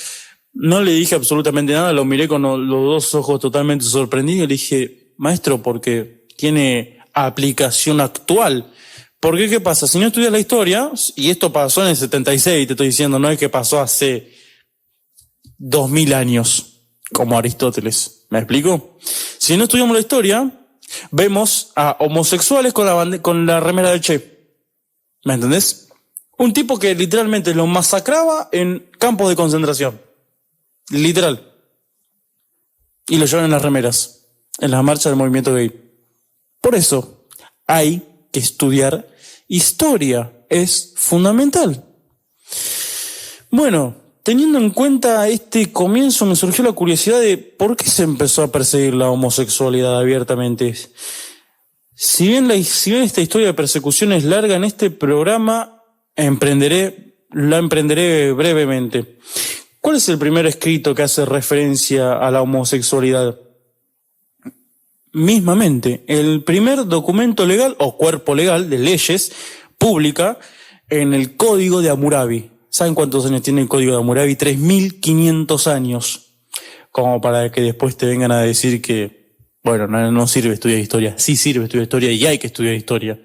no le dije absolutamente nada, lo miré con los 2 ojos totalmente sorprendidos y le dije, maestro, porque tiene aplicación actual. Porque, ¿qué pasa? Si no estudias la historia, y esto pasó en el 76, te estoy diciendo, no es que pasó hace 2000 años, como Aristóteles. ¿Me explico? Si no estudiamos la historia, vemos a homosexuales con la remera de Che. ¿Me entendés? Un tipo que literalmente los masacraba en campos de concentración. Literal. Y lo llevan en las remeras, en las marchas del movimiento gay. Por eso, hay que estudiar historia, es fundamental. Bueno, teniendo en cuenta este comienzo, me surgió la curiosidad de por qué se empezó a perseguir la homosexualidad abiertamente. Si bien esta historia de persecución es larga, en este programa la emprenderé brevemente. ¿Cuál es el primer escrito que hace referencia a la homosexualidad? Mismamente, el primer documento legal o cuerpo legal de leyes pública en el Código de Hammurabi. ¿Saben cuántos años tiene el Código de Hammurabi? 3.500 años. Como para que después te vengan a decir que, bueno, no sirve estudiar historia. Sí sirve estudiar historia y hay que estudiar historia.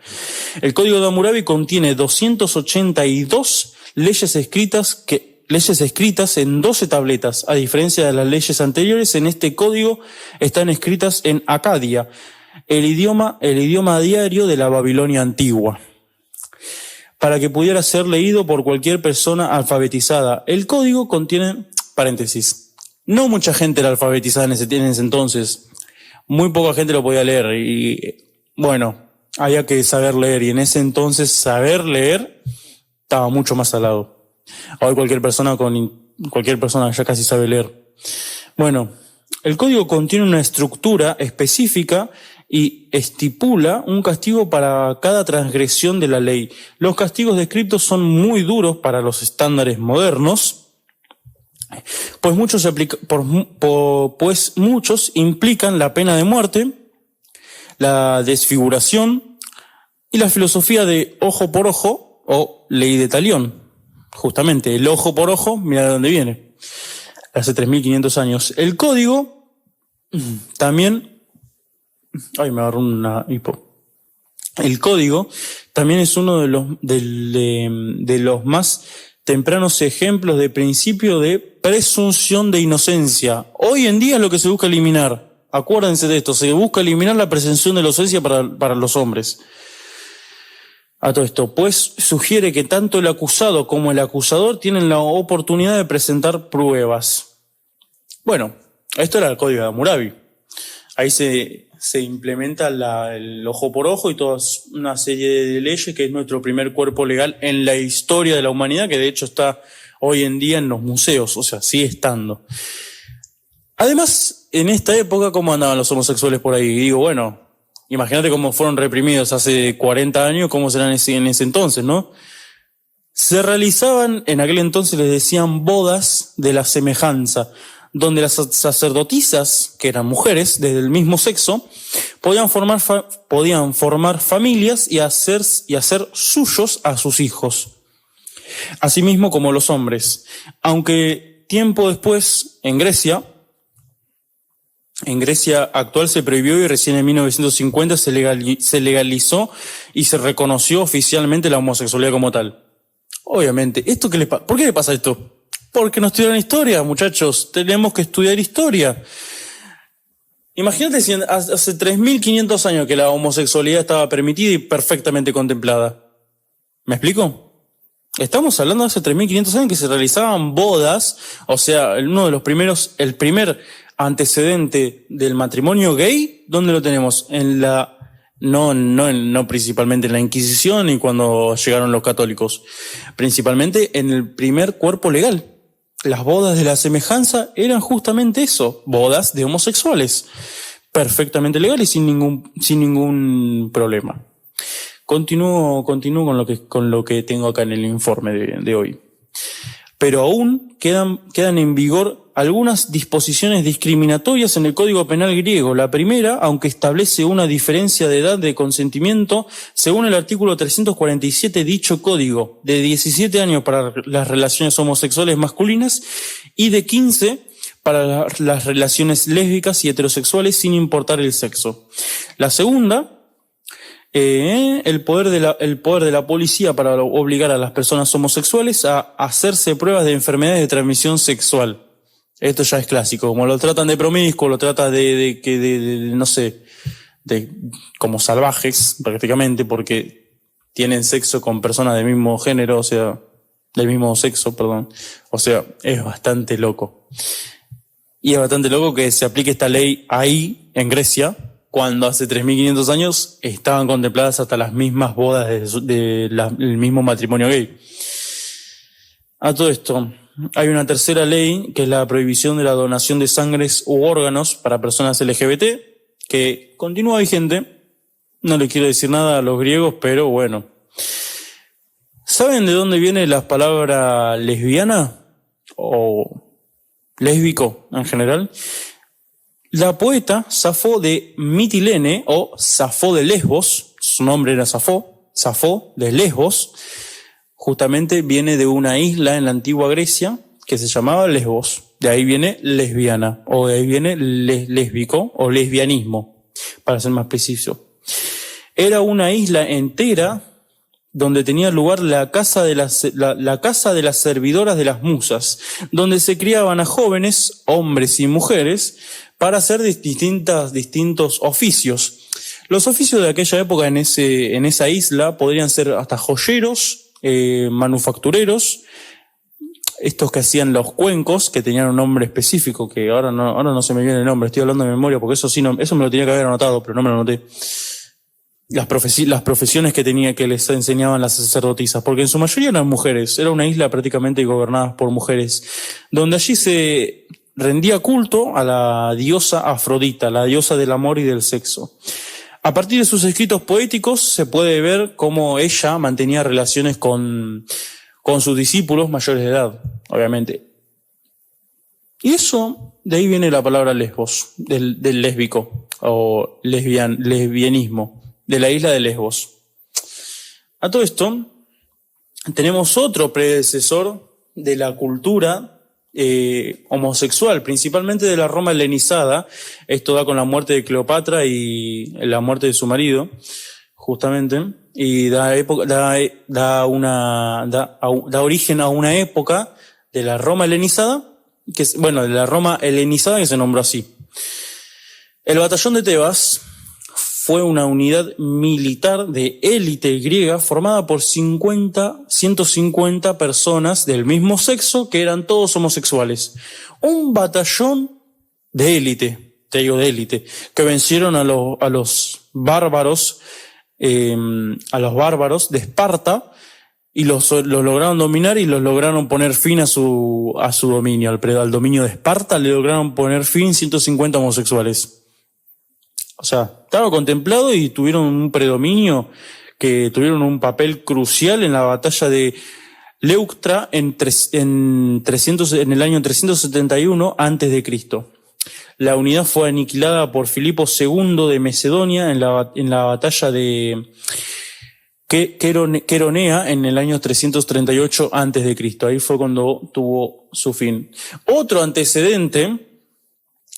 El Código de Hammurabi contiene 282 leyes escritas en 12 tabletas. A diferencia de las leyes anteriores, en este código están escritas en Acadia, el idioma diario de la Babilonia antigua, para que pudiera ser leído por cualquier persona alfabetizada. El código contiene, paréntesis, no mucha gente era alfabetizada en ese entonces, muy poca gente lo podía leer y, bueno, había que saber leer, y en ese entonces saber leer estaba mucho más al lado. Hoy cualquier persona ya casi sabe leer. Bueno, el código contiene una estructura específica y estipula un castigo para cada transgresión de la ley. Los castigos descritos son muy duros para los estándares modernos, pues muchos implican la pena de muerte, la desfiguración y la filosofía de ojo por ojo o ley de talión. Justamente, el ojo por ojo, mira de dónde viene. Hace 3.500 años. El código también... Ay, me agarró una hipo. El código también es uno de los más tempranos ejemplos de principio de presunción de inocencia. Hoy en día es lo que se busca eliminar. Acuérdense de esto, se busca eliminar la presunción de inocencia para los hombres. A todo esto, pues sugiere que tanto el acusado como el acusador tienen la oportunidad de presentar pruebas. Bueno, esto era el código de Hammurabi. Ahí se implementa el ojo por ojo y toda una serie de leyes que es nuestro primer cuerpo legal en la historia de la humanidad, que de hecho está hoy en día en los museos, o sea, sigue estando. Además, en esta época, ¿cómo andaban los homosexuales por ahí? Y digo, bueno, imagínate cómo fueron reprimidos hace 40 años, cómo serán en ese entonces, ¿no? Se realizaban, en aquel entonces les decían bodas de la semejanza, donde las sacerdotisas, que eran mujeres desde el mismo sexo, podían formar familias y hacer suyos a sus hijos. Asimismo como los hombres. Aunque tiempo después, en Grecia actual se prohibió y recién en 1950 se legalizó y se reconoció oficialmente la homosexualidad como tal. Obviamente, ¿por qué le pasa esto? Porque no estudiaron historia, muchachos. Tenemos que estudiar historia. Imagínate si hace 3.500 años que la homosexualidad estaba permitida y perfectamente contemplada. ¿Me explico? Estamos hablando de hace 3.500 años que se realizaban bodas, o sea, el primer antecedente del matrimonio gay, ¿dónde lo tenemos? No principalmente en la Inquisición y cuando llegaron los católicos. Principalmente en el primer cuerpo legal. Las bodas de la semejanza eran justamente eso, bodas de homosexuales. Perfectamente legales sin ningún problema. Continúo con lo que tengo acá en el informe de hoy. Pero aún quedan en vigor algunas disposiciones discriminatorias en el Código Penal griego. La primera, aunque establece una diferencia de edad de consentimiento, según el artículo 347 dicho código, de 17 años para las relaciones homosexuales masculinas y de 15 para las relaciones lésbicas y heterosexuales sin importar el sexo. La segunda, el poder de la policía para obligar a las personas homosexuales a hacerse pruebas de enfermedades de transmisión sexual. Esto ya es clásico, como lo tratan de promiscuo, lo tratan no sé, como salvajes prácticamente, porque tienen sexo con personas del mismo género, o sea, del mismo sexo, perdón. O sea, es bastante loco. Y es bastante loco que se aplique esta ley ahí, en Grecia, cuando hace 3.500 años estaban contempladas hasta las mismas bodas del mismo matrimonio gay. A todo esto, hay una tercera ley, que es la prohibición de la donación de sangres u órganos para personas LGBT, que continúa vigente. No le quiero decir nada a los griegos, pero bueno. ¿Saben de dónde viene la palabra lesbiana? O lésbico en general. La poeta Safo de Mitilene, o Safo de Lesbos, su nombre era Safo de Lesbos, justamente viene de una isla en la antigua Grecia que se llamaba Lesbos. De ahí viene lesbiana, o de ahí viene lésbico o lesbianismo, para ser más preciso. Era una isla entera donde tenía lugar la casa de las servidoras de las musas, donde se criaban a jóvenes, hombres y mujeres, para hacer distintos oficios. Los oficios de aquella época en esa isla podrían ser hasta joyeros, manufactureros, estos que hacían los cuencos, que tenían un nombre específico, que ahora no se me viene el nombre, estoy hablando de memoria, porque eso me lo tenía que haber anotado, pero no me lo anoté. Las profesiones que les enseñaban las sacerdotisas, porque en su mayoría eran mujeres, era una isla prácticamente gobernada por mujeres, donde allí se rendía culto a la diosa Afrodita, la diosa del amor y del sexo. A partir de sus escritos poéticos se puede ver cómo ella mantenía relaciones con sus discípulos mayores de edad, obviamente. Y eso, de ahí viene la palabra lesbos, del lésbico, o lesbianismo, de la isla de Lesbos. A todo esto, tenemos otro predecesor de la cultura homosexual, principalmente de la Roma helenizada. Esto da con la muerte de Cleopatra y la muerte de su marido, justamente, y da origen a una época de la Roma helenizada, de la Roma helenizada que se nombró así. El batallón de Tebas fue una unidad militar de élite griega formada por 150 personas del mismo sexo que eran todos homosexuales. Un batallón de élite, te digo de élite, que vencieron a los bárbaros de Esparta y los lograron dominar y los lograron poner fin a su dominio, al dominio de Esparta le lograron poner fin 150 homosexuales. O sea, estaba contemplado y tuvieron un predominio, que tuvieron un papel crucial en la batalla de Leuctra en el año 371 a.C. La unidad fue aniquilada por Filipo II de Macedonia en la batalla de Queronea en el año 338 a.C. Ahí fue cuando tuvo su fin. Otro antecedente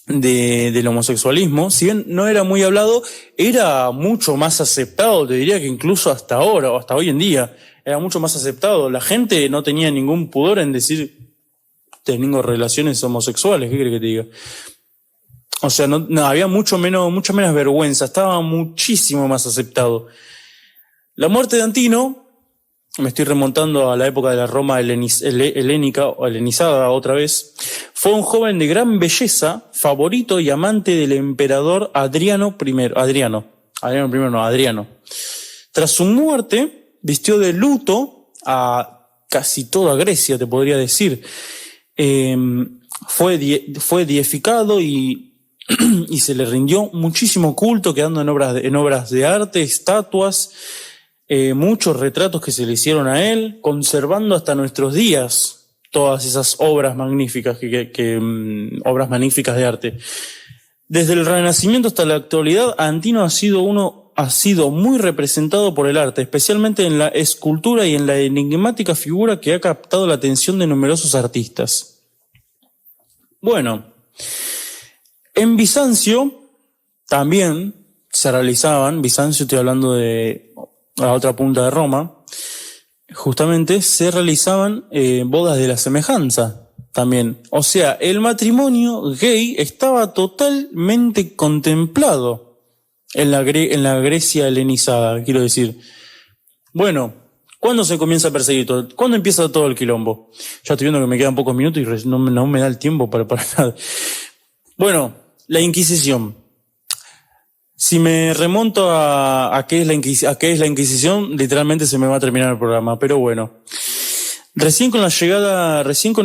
del homosexualismo, si bien no era muy hablado, era mucho más aceptado, te diría que incluso hasta ahora, o hasta hoy en día, era mucho más aceptado. La gente no tenía ningún pudor en decir, tengo relaciones homosexuales, ¿qué crees que te diga? O sea, no había mucha menos vergüenza, estaba muchísimo más aceptado. La muerte de Antino, me estoy remontando a la época de la Roma helénica o helenizada otra vez, fue un joven de gran belleza, favorito y amante del emperador Adriano. Tras su muerte, vistió de luto a casi toda Grecia, te podría decir. Fue deificado y se le rindió muchísimo culto, quedando en obras de arte, estatuas, muchos retratos que se le hicieron a él, conservando hasta nuestros días todas esas obras magníficas obras magníficas de arte. Desde el Renacimiento hasta la actualidad, Antino ha sido muy representado por el arte, especialmente en la escultura y en la enigmática figura que ha captado la atención de numerosos artistas. Bueno, en Bizancio también se realizaban, Bizancio estoy hablando de la otra punta de Roma, justamente se realizaban bodas de la semejanza también. O sea, el matrimonio gay estaba totalmente contemplado en la Grecia helenizada, quiero decir. Bueno, ¿cuándo se comienza a perseguir todo? ¿Cuándo empieza todo el quilombo? Ya estoy viendo que me quedan pocos minutos y no me da el tiempo para nada. Bueno, la Inquisición. Si me remonto a qué es la Inquisición, literalmente se me va a terminar el programa, pero bueno. Recién con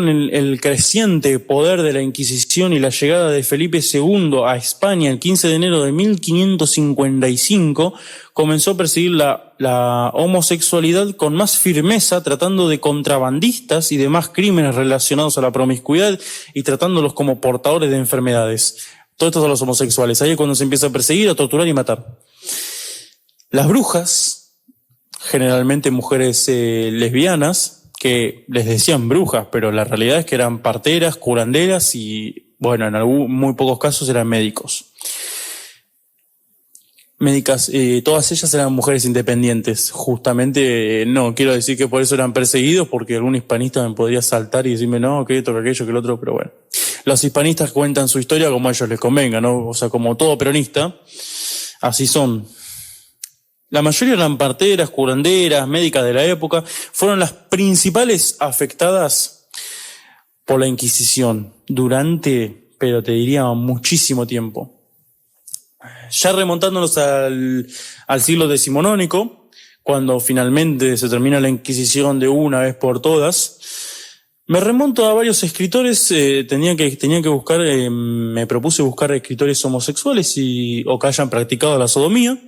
el creciente poder de la Inquisición y la llegada de Felipe II a España el 15 de enero de 1555, comenzó a perseguir la homosexualidad con más firmeza, tratando de contrabandistas y demás crímenes relacionados a la promiscuidad y tratándolos como portadores de enfermedades. Todos estos son los homosexuales. Ahí es cuando se empieza a perseguir, a torturar y matar. Las brujas, generalmente mujeres lesbianas, que les decían brujas, pero la realidad es que eran parteras, curanderas y, bueno, en muy pocos casos eran médicos. Médicas, todas ellas eran mujeres independientes. Justamente, no quiero decir que por eso eran perseguidos, porque algún hispanista me podría saltar y decirme, no, que esto, que aquello, que el otro, pero bueno. Los hispanistas cuentan su historia como a ellos les convenga, ¿no? O sea, como todo peronista, así son. La mayoría eran parteras, curanderas, médicas de la época, fueron las principales afectadas por la Inquisición durante, pero te diría, muchísimo tiempo. Ya remontándonos al siglo decimonónico, cuando finalmente se termina la Inquisición de una vez por todas, me remonto a varios escritores, tenía que buscar, me propuse buscar escritores homosexuales o que hayan practicado la sodomía.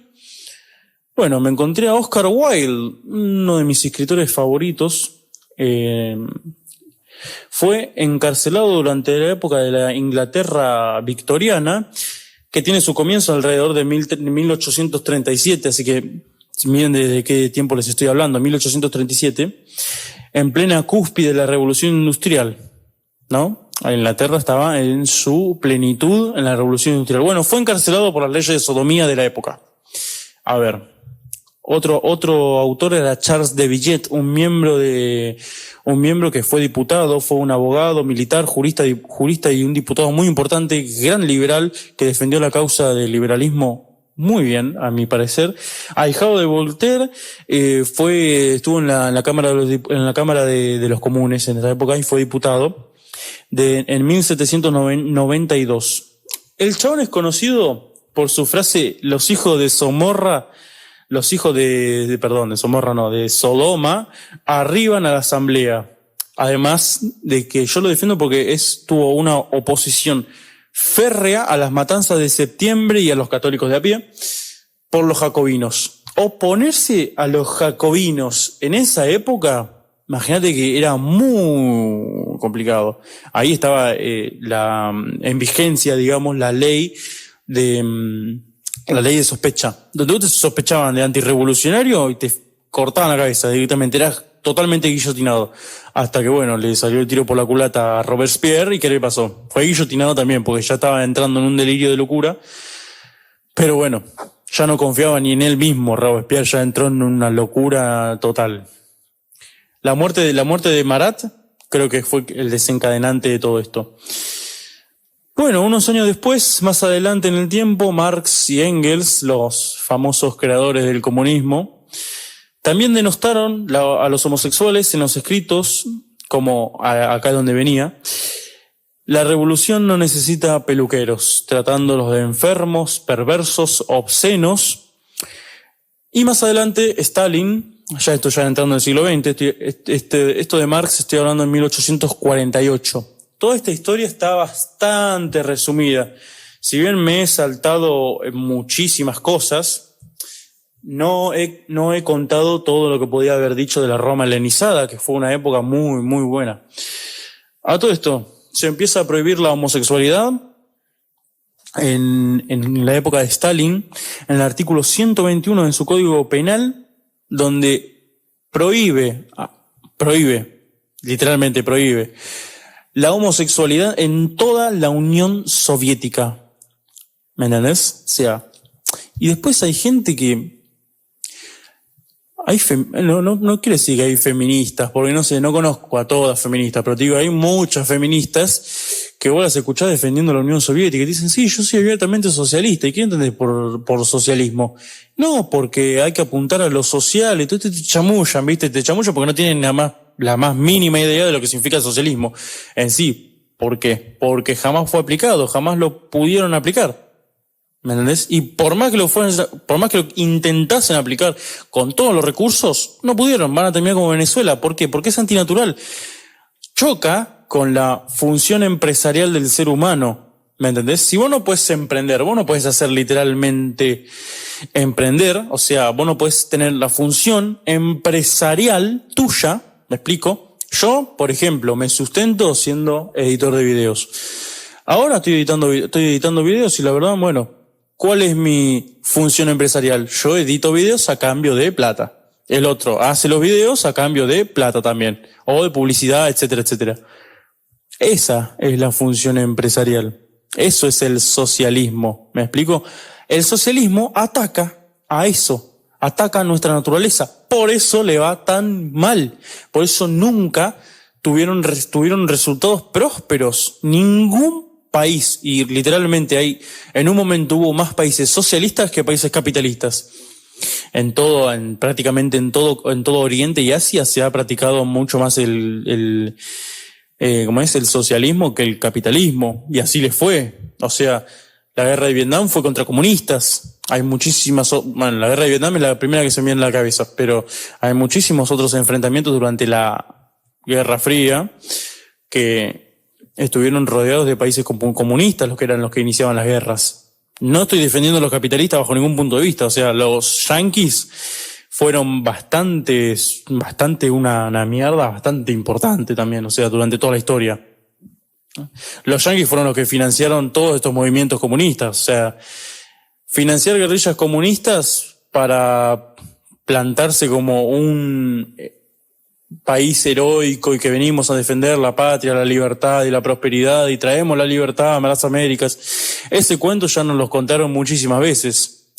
Bueno, me encontré a Oscar Wilde, uno de mis escritores favoritos. Fue encarcelado durante la época de la Inglaterra victoriana, que tiene su comienzo alrededor de 1837, así que miren desde qué tiempo les estoy hablando, 1837, en plena cúspide de la Revolución Industrial, ¿no? Inglaterra estaba en su plenitud en la Revolución Industrial. Bueno, fue encarcelado por las leyes de sodomía de la época. A ver, otro autor era Charles de Villiers, un miembro que fue diputado, fue un abogado, militar, jurista y un diputado muy importante, gran liberal, que defendió la causa del liberalismo muy bien, a mi parecer. Ahijado de Voltaire, estuvo en la Cámara de los Comunes en esa época y fue diputado en 1792. El chabón es conocido por su frase: los hijos de Somorra, de Sodoma, arriban a la asamblea. Además de que yo lo defiendo porque tuvo una oposición férrea a las matanzas de septiembre y a los católicos de a pie por los jacobinos. Oponerse a los jacobinos en esa época, imagínate que era muy complicado. Ahí estaba en vigencia, digamos, la ley de sospecha, donde te sospechaban de antirrevolucionario y te cortaban la cabeza directamente, eras totalmente guillotinado. Hasta que, bueno, le salió el tiro por la culata a Robespierre y ¿qué le pasó? Fue guillotinado también porque ya estaba entrando en un delirio de locura. Pero bueno, ya no confiaba ni en él mismo. Robespierre ya entró en una locura total. La muerte de Marat creo que fue el desencadenante de todo esto. Bueno, unos años después, más adelante en el tiempo, Marx y Engels, los famosos creadores del comunismo, también denostaron a los homosexuales en los escritos, como acá donde venía: la revolución no necesita peluqueros, tratándolos de enfermos, perversos, obscenos. Y más adelante, Stalin, ya entrando en el siglo XX, esto de Marx estoy hablando en 1848. Toda esta historia está bastante resumida. Si bien me he saltado muchísimas cosas, no he contado todo lo que podía haber dicho de la Roma helenizada, que fue una época muy, muy buena. A todo esto, se empieza a prohibir la homosexualidad en la época de Stalin, en el artículo 121 de su Código Penal, donde literalmente prohíbe la homosexualidad en toda la Unión Soviética. ¿Me entendés? O sea, y después hay gente que no quiero decir que hay feministas, porque no conozco a todas feministas, pero te digo, hay muchas feministas que vos las escuchás defendiendo la Unión Soviética y dicen: sí, yo soy abiertamente socialista. ¿Y qué entendés por socialismo? No, porque hay que apuntar a lo social, y todo te chamullan, ¿viste? Te chamullan porque no tienen nada más la más mínima idea de lo que significa el socialismo en sí. ¿Por qué? Porque jamás fue aplicado, jamás lo pudieron aplicar. ¿Me entendés? Y por más que lo intentasen aplicar con todos los recursos, no pudieron, van a terminar como Venezuela. ¿Por qué? Porque es antinatural. Choca con la función empresarial del ser humano. ¿Me entendés? Si vos no podés emprender, vos no podés hacer literalmente emprender, o sea, vos no podés tener la función empresarial tuya. ¿Me explico? Yo, por ejemplo, me sustento siendo editor de videos. Ahora estoy editando videos y la verdad, bueno, ¿cuál es mi función empresarial? Yo edito videos a cambio de plata. El otro hace los videos a cambio de plata también, o de publicidad, etcétera, etcétera. Esa es la función empresarial. Eso es el socialismo. ¿Me explico? El socialismo ataca a eso. Ataca a nuestra naturaleza. Por eso le va tan mal. Por eso nunca tuvieron resultados prósperos. Ningún país, y literalmente en un momento hubo más países socialistas que países capitalistas. Prácticamente en todo Oriente y Asia se ha practicado mucho más el socialismo que el capitalismo. Y así les fue. O sea, la guerra de Vietnam fue contra comunistas. Hay muchísimas, la guerra de Vietnam es la primera que se me viene en la cabeza, pero hay muchísimos otros enfrentamientos durante la Guerra Fría que estuvieron rodeados de países comunistas, los que eran los que iniciaban las guerras. No estoy defendiendo a los capitalistas bajo ningún punto de vista. O sea, los yanquis fueron bastante una mierda bastante importante también, o sea, durante toda la historia. Los yanquis fueron los que financiaron todos estos movimientos comunistas. O sea, financiar guerrillas comunistas para plantarse como un país heroico y que venimos a defender la patria, la libertad y la prosperidad y traemos la libertad a las Américas. Ese cuento ya nos lo contaron muchísimas veces.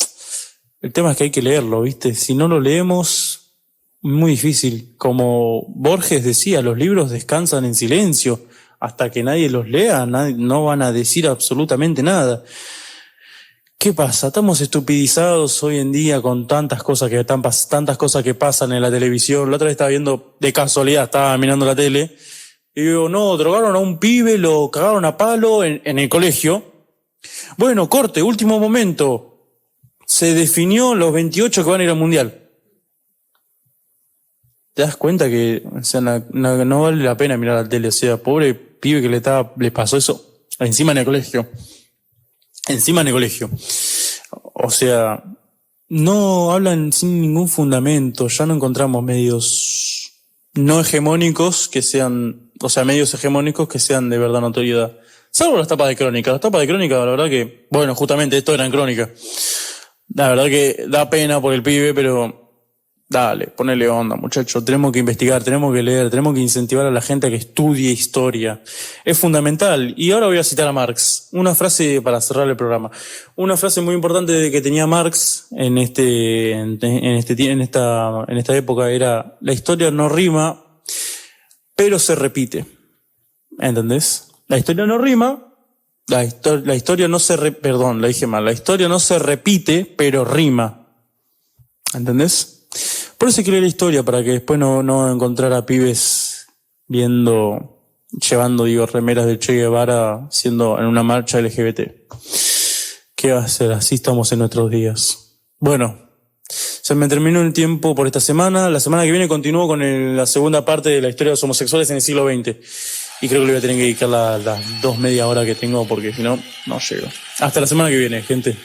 El tema es que hay que leerlo, ¿viste? Si no lo leemos, muy difícil. Como Borges decía, los libros descansan en silencio. Hasta que nadie los lea, no van a decir absolutamente nada. ¿Qué pasa? Estamos estupidizados hoy en día con tantas cosas que pasan en la televisión. La otra vez estaba viendo, de casualidad, estaba mirando la tele, y digo, no, drogaron a un pibe, lo cagaron a palo en el colegio. Bueno, corte, último momento. Se definió los 28 que van a ir al Mundial. ¿Te das cuenta que, o sea, no vale la pena mirar la tele? O sea, pobre pibe que le pasó eso encima en el colegio. O sea, no hablan sin ningún fundamento. Ya no encontramos medios no hegemónicos que sean, o sea, medios hegemónicos que sean de verdad notoriedad. Salvo las tapas de crónica. Las tapas de crónica, la verdad que, bueno, justamente esto era en crónica. La verdad que da pena por el pibe, pero dale, ponele onda, muchacho. Tenemos que investigar, tenemos que leer, tenemos que incentivar a la gente a que estudie historia. Es fundamental. Y ahora voy a citar a Marx. Una frase para cerrar el programa. Una frase muy importante que tenía Marx en esta época era: la historia no rima, pero se repite. ¿Entendés? La historia no rima, la historia no se perdón, la dije mal. La historia no se repite, pero rima. ¿Entendés? Por eso hay que leer la historia, para que después no encontrar a pibes llevando, remeras de Che Guevara siendo en una marcha LGBT. ¿Qué va a ser? Así estamos en nuestros días. Bueno, se me terminó el tiempo por esta semana. La semana que viene continúo con la segunda parte de la historia de los homosexuales en el siglo XX. Y creo que le voy a tener que dedicar las 2 media hora que tengo, porque si no, no llego. Hasta la semana que viene, gente.